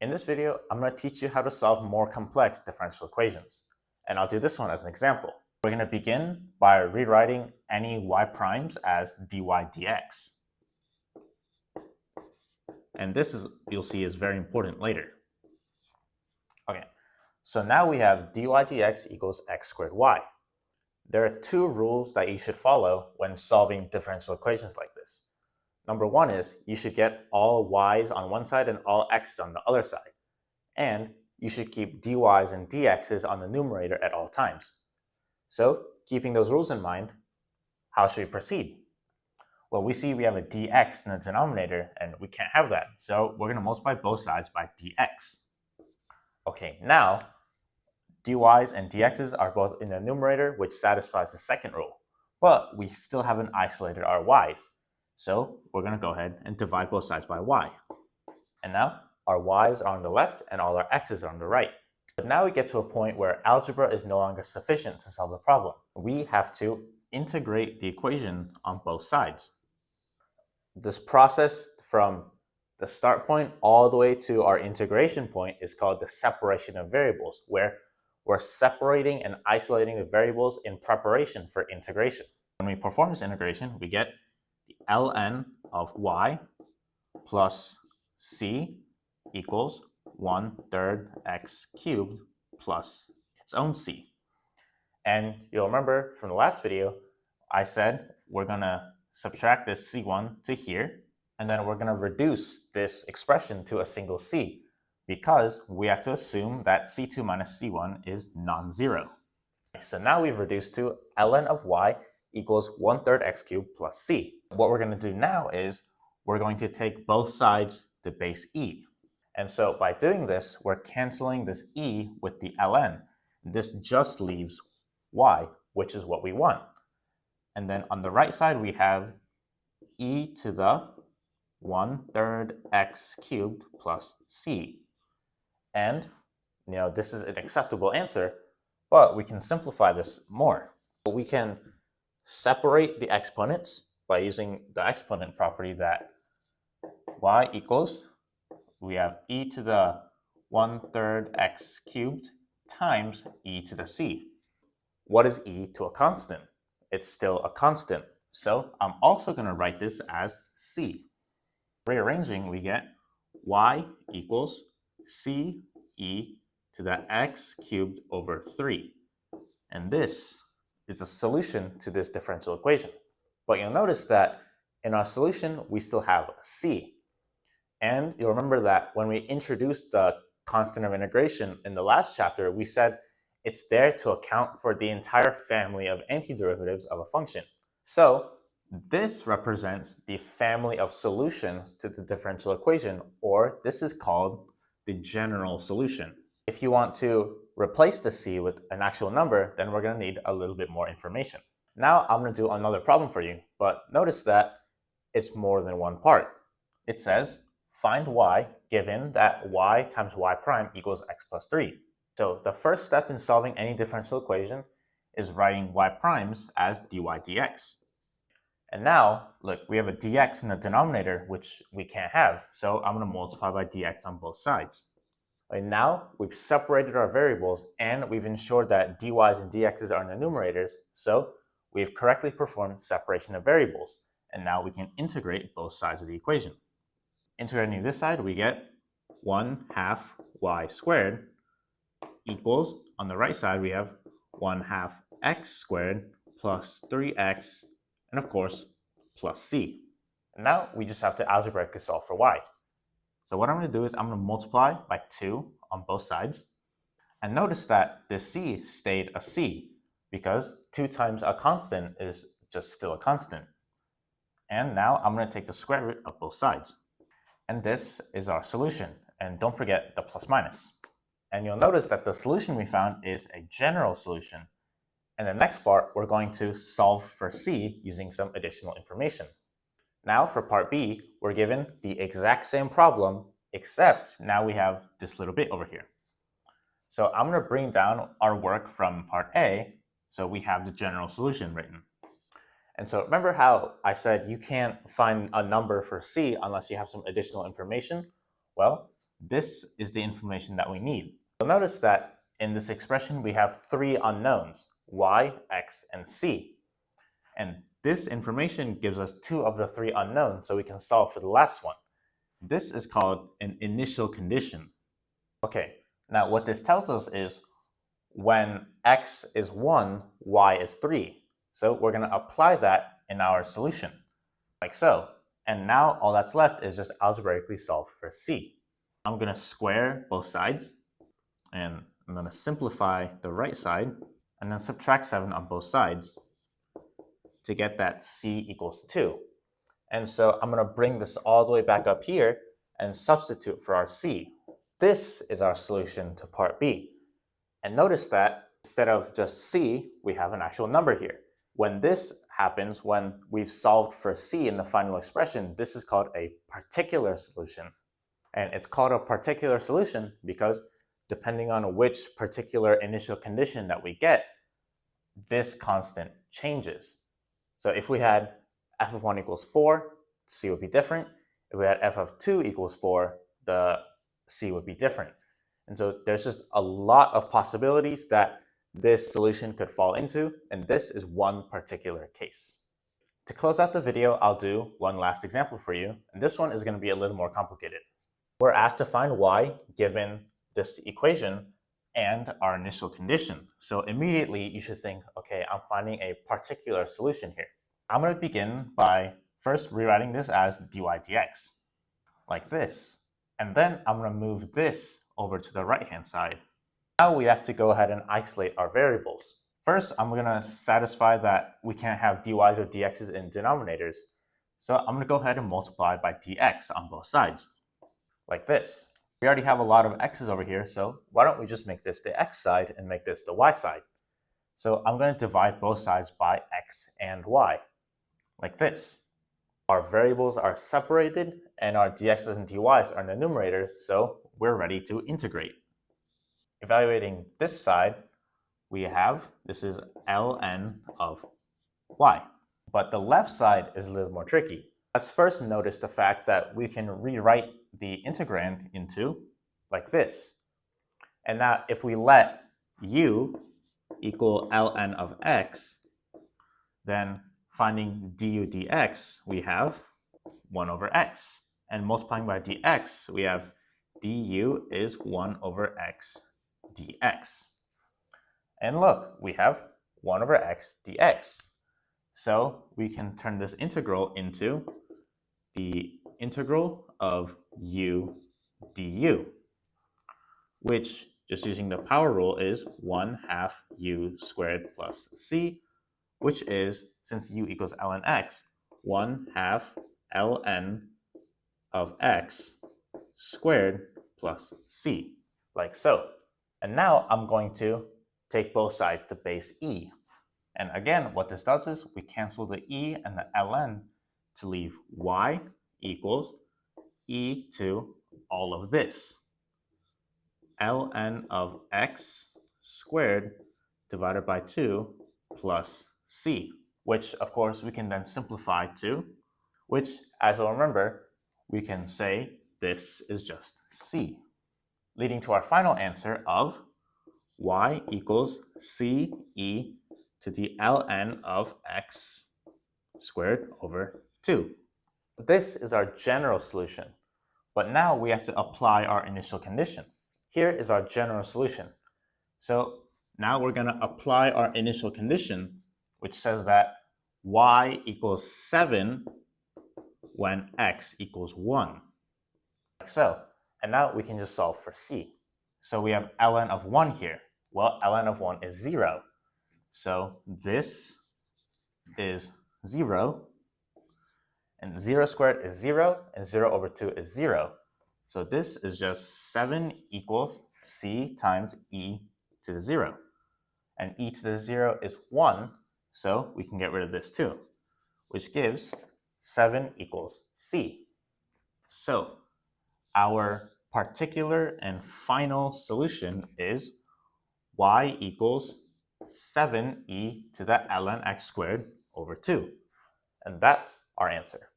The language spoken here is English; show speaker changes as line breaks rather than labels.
In this video, I'm going to teach you how to solve more complex differential equations. And I'll do this one as an example. We're going to begin by rewriting any y primes as dy dx. And this is, you'll see, is very important later. Okay, so now we have dy dx equals x squared y. There are two rules that you should follow when solving differential equations like this. Number one is you should get all y's on one side and all x's on the other side. And you should keep dy's and dx's on the numerator at all times. So, keeping those rules in mind, how should we proceed? Well, we see we have a dx in the denominator, and we can't have that. So, we're going to multiply both sides by dx. Okay, now, dy's and dx's are both in the numerator, which satisfies the second rule. But we still haven't isolated our y's. So, we're going to go ahead and divide both sides by y. And now, our y's are on the left and all our x's are on the right. But now we get to a point where algebra is no longer sufficient to solve the problem. We have to integrate the equation on both sides. This process from the start point all the way to our integration point is called the separation of variables, where we're separating and isolating the variables in preparation for integration. When we perform this integration, we get the ln of y plus c equals 1/3 x cubed plus its own c. And you'll remember from the last video, I said we're going to subtract this c1 to here, and then we're going to reduce this expression to a single c, because we have to assume that c2 minus c1 is non-zero. So now we've reduced to ln of y equals 1/3 x cubed plus c. What we're going to do now is we're going to take both sides to base e. And so by doing this, we're canceling this e with the ln. This just leaves y, which is what we want. And then on the right side, we have e to the 1/3 x cubed plus c. And, this is an acceptable answer, but we can simplify this more. We can separate the exponents by using the exponent property that y equals, we have e to the 1/3 x cubed times e to the c. What is e to a constant? It's still a constant. So I'm also going to write this as c. Rearranging, we get y equals c e to the x cubed over 3. And this is a solution to this differential equation. But you'll notice that in our solution, we still have a c. And you'll remember that when we introduced the constant of integration in the last chapter, we said it's there to account for the entire family of antiderivatives of a function. So this represents the family of solutions to the differential equation, or this is called the general solution. If you want to replace the c with an actual number, then we're going to need a little bit more information. Now I'm going to do another problem for you, but notice that it's more than one part. It says, find y given that y times y prime equals x plus 3. So the first step in solving any differential equation is writing y primes as dy dx. And now, look, we have a dx in the denominator, which we can't have. So I'm going to multiply by dx on both sides. And now we've separated our variables and we've ensured that dy's and dx's are in the numerators. So we've correctly performed separation of variables. And now we can integrate both sides of the equation. Integrating this side, we get 1/2 y squared equals, on the right side, we have 1/2 x squared plus 3x, and of course, plus c. And now we just have to algebraically solve for y. So what I'm going to do is I'm going to multiply by 2 on both sides. And notice that this c stayed a c, because 2 times a constant is just still a constant. And now I'm going to take the square root of both sides. And this is our solution. And don't forget the plus minus. And you'll notice that the solution we found is a general solution. In the next part, we're going to solve for c using some additional information. Now for part B, we're given the exact same problem, except now we have this little bit over here. So I'm going to bring down our work from part A, so we have the general solution written. And so remember how I said you can't find a number for c unless you have some additional information? Well, this is the information that we need. You'll notice that in this expression we have three unknowns, y, x, and c. And this information gives us two of the three unknowns, so we can solve for the last one. This is called an initial condition. Okay, now what this tells us is when x is 1, y is 3. So we're going to apply that in our solution, like so. And now all that's left is just algebraically solve for c. I'm going to square both sides, and I'm going to simplify the right side, and then subtract 7 on both sides to get that c equals 2. And so I'm going to bring this all the way back up here and substitute for our c. This is our solution to part B. And notice that instead of just c, we have an actual number here. When this happens, when we've solved for c in the final expression, this is called a particular solution. And it's called a particular solution because depending on which particular initial condition that we get, this constant changes. So if we had f of 1 equals 4, c would be different. If we had f of 2 equals 4, the c would be different. And so there's just a lot of possibilities that this solution could fall into, and this is one particular case. To close out the video, I'll do one last example for you, and this one is going to be a little more complicated. We're asked to find y given this equation and our initial condition. So immediately you should think, okay, I'm finding a particular solution here. I'm going to begin by first rewriting this as dy dx, like this. And then I'm going to move this over to the right-hand side. Now we have to go ahead and isolate our variables. First, I'm going to satisfy that we can't have dy's or dx's in denominators. So I'm going to go ahead and multiply by dx on both sides, like this. We already have a lot of x's over here, so why don't we just make this the x side and make this the y side? So I'm going to divide both sides by x and y, like this. Our variables are separated and our dx's and dy's are in the numerator, so we're ready to integrate. Evaluating this side, we have, this is ln of y. But the left side is a little more tricky. Let's first notice the fact that we can rewrite the integrand into like this. And now if we let u equal ln of x, then finding du dx, we have 1 over x. And multiplying by dx, we have du is 1 over x dx. And look, we have 1 over x dx. So we can turn this integral into the integral of u du, which, just using the power rule, is 1/2 u squared plus c, which is, since u equals ln x, 1/2 ln of x squared plus c, like so. And now I'm going to take both sides to base e. And again, what this does is we cancel the e and the ln to leave y equals e to all of this, ln of x squared divided by 2 plus c, which of course we can then simplify to, which, as you'll remember, we can say this is just c, leading to our final answer of y equals c e to the ln of x squared over 2. This is our general solution, but now we have to apply our initial condition. Here is our general solution. So now we're going to apply our initial condition, which says that y equals 7 when x equals 1, like so. And now we can just solve for c. So we have ln of 1 here. Well, ln of 1 is 0. So this is 0. And 0 squared is 0, and 0 over 2 is 0. So this is just 7 equals c times e to the 0. And e to the 0 is 1, so we can get rid of this too, which gives 7 equals c. So our particular and final solution is y equals 7e to the ln x squared over 2. And that's our answer.